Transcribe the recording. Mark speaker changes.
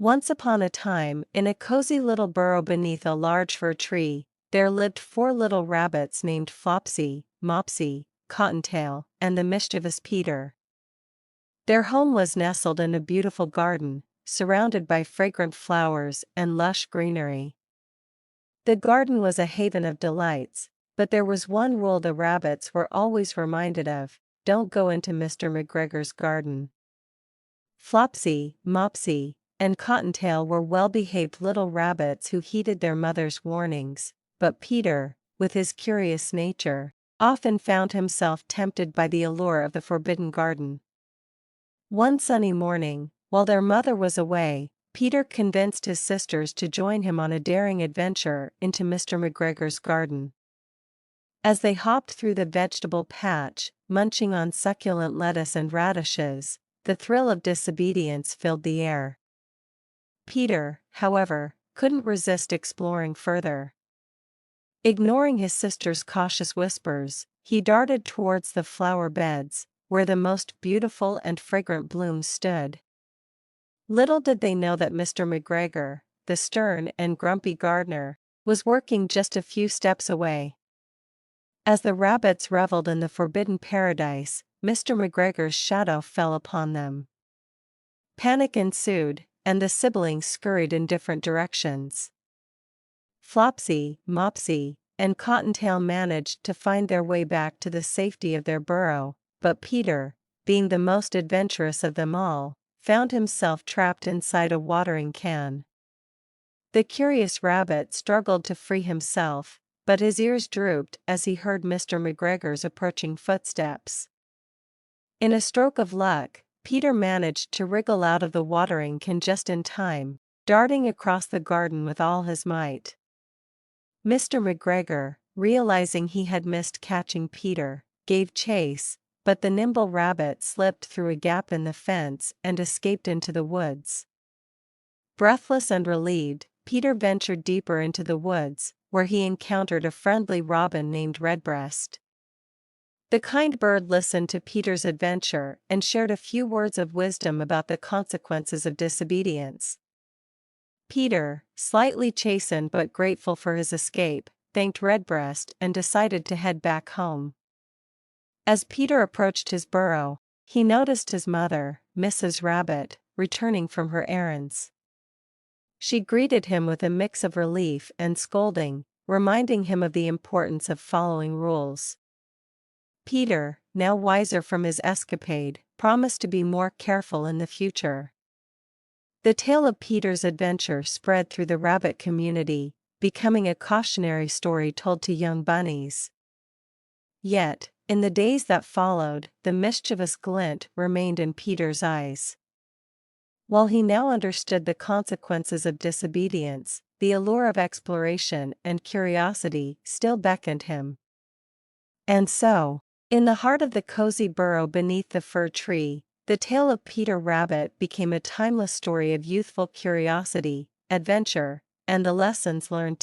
Speaker 1: Once upon a time, in a cozy little burrow beneath a large fir tree, there lived 4 little rabbits named Flopsy, Mopsy, Cottontail, and the mischievous Peter. Their home was nestled in a beautiful garden, surrounded by fragrant flowers and lush greenery. The garden was a haven of delights, but there was one rule the rabbits were always reminded of: don't go into Mr. McGregor's garden. Flopsy, Mopsy, and Cottontail were well-behaved little rabbits who heeded their mother's warnings, but Peter, with his curious nature, often found himself tempted by the allure of the forbidden garden. One sunny morning, while their mother was away, Peter convinced his sisters to join him on a daring adventure into Mr. McGregor's garden. As they hopped through the vegetable patch, munching on succulent lettuce and radishes, the thrill of disobedience filled the air. Peter, however, couldn't resist exploring further. Ignoring his sister's cautious whispers, he darted towards the flower beds, where the most beautiful and fragrant blooms stood. Little did they know that Mr. McGregor, the stern and grumpy gardener, was working just a few steps away. As the rabbits reveled in the forbidden paradise, Mr. McGregor's shadow fell upon them. Panic ensued, and the siblings scurried in different directions. Flopsy, Mopsy, and Cottontail managed to find their way back to the safety of their burrow, but Peter, being the most adventurous of them all, found himself trapped inside a watering can. The curious rabbit struggled to free himself, but his ears drooped as he heard Mr. McGregor's approaching footsteps. In a stroke of luck, Peter managed to wriggle out of the watering can just in time, darting across the garden with all his might. Mr. McGregor, realizing he had missed catching Peter, gave chase, but the nimble rabbit slipped through a gap in the fence and escaped into the woods. Breathless and relieved, Peter ventured deeper into the woods, where he encountered a friendly robin named Redbreast. The kind bird listened to Peter's adventure and shared a few words of wisdom about the consequences of disobedience. Peter, slightly chastened but grateful for his escape, thanked Redbreast and decided to head back home. As Peter approached his burrow, he noticed his mother, Mrs. Rabbit, returning from her errands. She greeted him with a mix of relief and scolding, reminding him of the importance of following rules. Peter, now wiser from his escapade, promised to be more careful in the future. The tale of Peter's adventure spread through the rabbit community, becoming a cautionary story told to young bunnies. Yet, in the days that followed, the mischievous glint remained in Peter's eyes. While he now understood the consequences of disobedience, the allure of exploration and curiosity still beckoned him. And so, in the heart of the cozy burrow beneath the fir tree, the tale of Peter Rabbit became a timeless story of youthful curiosity, adventure, and the lessons learned.